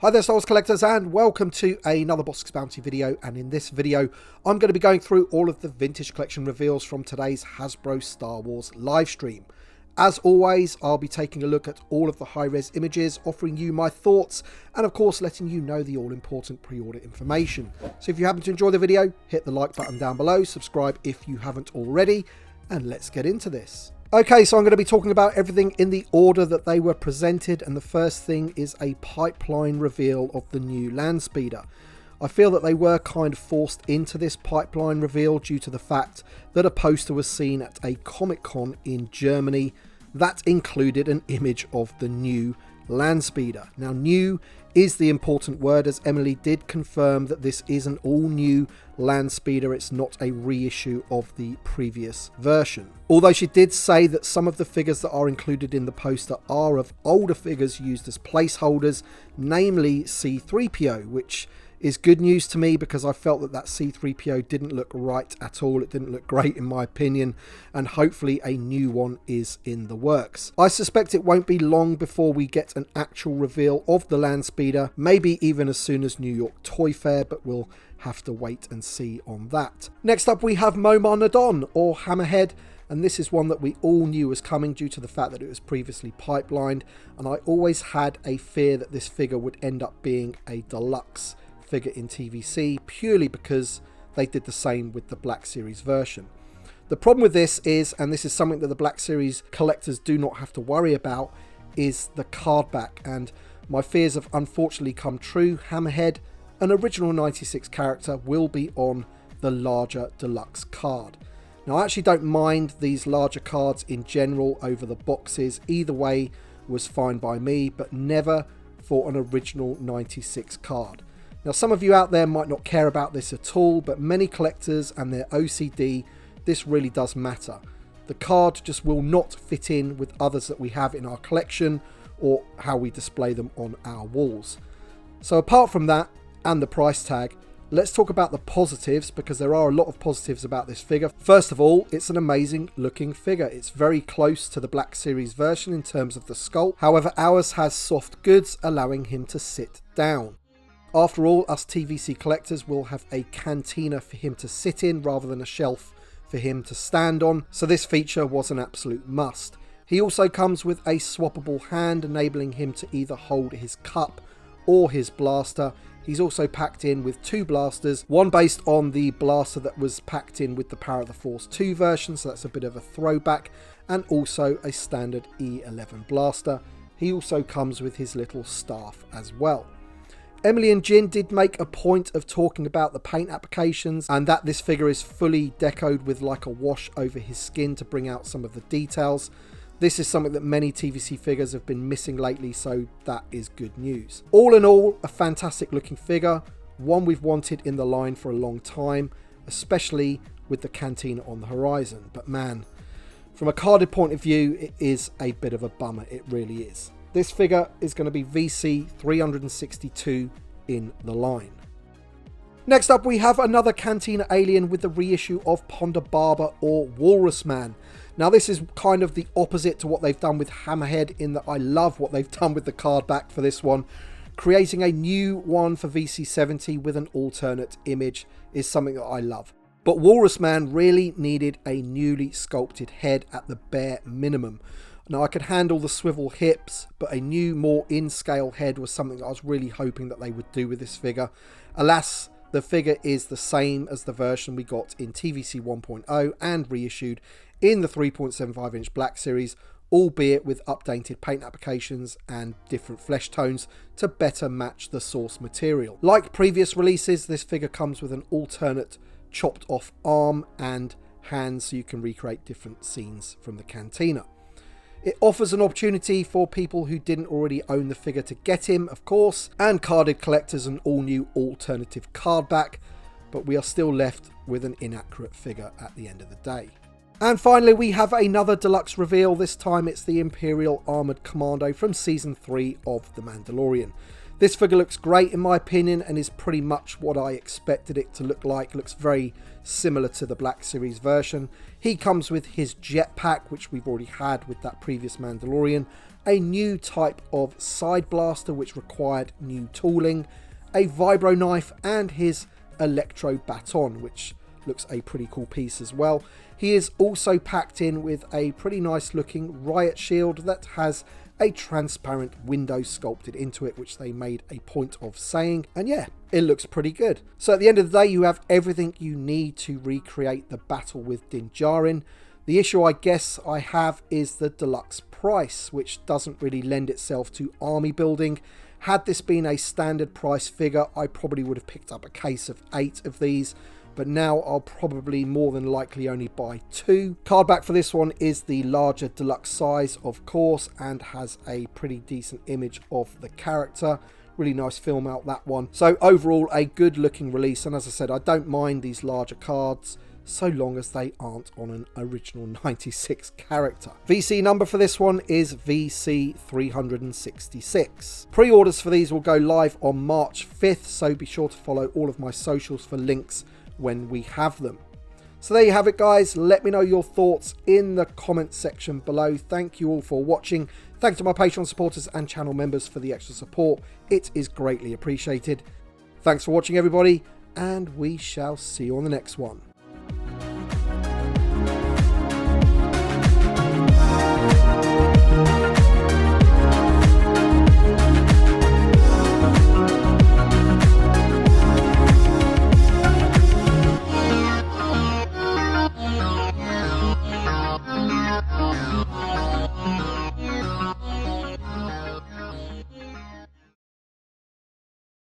Hi there Star Wars collectors, and welcome to another Bossk Bounty video. And in this video I'm going to be going through all of the vintage collection reveals from today's Hasbro Star Wars live stream. As always, I'll be taking a look at all of the high-res images, offering you my thoughts, and of course letting you know the all-important pre-order information. So if you happen to enjoy the video, hit the like button down below, subscribe if you haven't already, and let's get into this. Okay, so I'm going to be talking about everything in the order that they were presented, and the first thing is a pipeline reveal of the new Landspeeder. I feel that they were kind of forced into this pipeline reveal due to the fact that a poster was seen at a Comic-Con in Germany that included an image of the new Landspeeder. Now, new is the important word, as Emily did confirm that this is an all-new Landspeeder. It's not a reissue of the previous version. Although she did say that some of the figures that are included in the poster are of older figures used as placeholders, namely C-3PO, which is good news to me because I felt that that C-3PO didn't look right at all. It didn't look great in my opinion, and hopefully a new one is in the works. I suspect it won't be long before we get an actual reveal of the Landspeeder, maybe even as soon as New York Toy Fair, but we'll have to wait and see on that. Next up we have Momar Nadon, or Hammerhead, and this is one that we all knew was coming due to the fact that it was previously pipelined, and I always had a fear that this figure would end up being a deluxe figure in TVC, purely because they did the same with the Black Series version. The problem with this is, and this is something that the Black Series collectors do not have to worry about, is the card back, and my fears have unfortunately come true. Hammerhead, an original 96 character, will be on the larger deluxe card. Now, I actually don't mind these larger cards in general over the boxes. Either way was fine by me, but never for an original 96 card. Now, some of you out there might not care about this at all, but many collectors and their OCD, this really does matter. The card just will not fit in with others that we have in our collection or how we display them on our walls. So apart from that and the price tag, let's talk about the positives, because there are a lot of positives about this figure. First of all, it's an amazing looking figure. It's very close to the Black Series version in terms of the sculpt. However, ours has soft goods, allowing him to sit down. After all, us TVC collectors will have a cantina for him to sit in rather than a shelf for him to stand on, so this feature was an absolute must. He also comes with a swappable hand, enabling him to either hold his cup or his blaster. He's also packed in with two blasters, one based on the blaster that was packed in with the Power of the Force 2 version, so that's a bit of a throwback, and also a standard E11 blaster. He also comes with his little staff as well. Emily and Jin did make a point of talking about the paint applications, and that this figure is fully decoed with like a wash over his skin to bring out some of the details. This is something that many TVC figures have been missing lately, so that is good news. All in all, a fantastic looking figure, one we've wanted in the line for a long time, especially with the cantina on the horizon. But man, from a carded point of view, it is a bit of a bummer, it really is. This figure is going to be VC 362 in the line. Next up we have another Cantina alien with the reissue of Ponda Baba, or Walrus Man. Now, this is kind of the opposite to what they've done with Hammerhead, in that I love what they've done with the card back for this one. Creating a new one for VC 70 with an alternate image is something that I love. But Walrus Man really needed a newly sculpted head at the bare minimum. Now, I could handle the swivel hips, but a new, more in-scale head was something that I was really hoping that they would do with this figure. Alas, the figure is the same as the version we got in TVC 1.0 and reissued in the 3.75-inch Black Series, albeit with updated paint applications and different flesh tones to better match the source material. Like previous releases, this figure comes with an alternate chopped off arm and hands, so you can recreate different scenes from the cantina. It offers an opportunity for people who didn't already own the figure to get him, of course, and carded collectors an all-new alternative card back, but we are still left with an inaccurate figure at the end of the day. And finally, we have another deluxe reveal. This time it's the Imperial Armored Commando from Season 3 of The Mandalorian. This figure looks great in my opinion and is pretty much what I expected it to look like. It looks very similar to the Black Series version. He comes with his jetpack, which we've already had with that previous Mandalorian, a new type of side blaster which required new tooling, a vibro knife, and his electro baton, which looks a pretty cool piece as well. He is also packed in with a pretty nice looking riot shield that has a transparent window sculpted into it, which they made a point of saying, and yeah, it looks pretty good. So at the end of the day, you have everything you need to recreate the battle with Din Djarin. The issue I guess I have is the deluxe price, which doesn't really lend itself to army building. Had this been a standard price figure, I probably would have picked up a case of 8 of these, but now I'll probably more than likely only buy 2. Card back for this one is the larger deluxe size, of course, and has a pretty decent image of the character. Really nice film out, that one. So overall, a good looking release, and as I said, I don't mind these larger cards so long as they aren't on an original 96 character. VC number for this one is VC 366. Pre-orders for these will go live on March 5th, so be sure to follow all of my socials for links when we have them. So there you have it, guys. Let me know your thoughts in the comment section below. Thank you all for watching. Thanks to my Patreon supporters and channel members for the extra support. It is greatly appreciated. Thanks for watching, everybody, and we shall see you on the next one.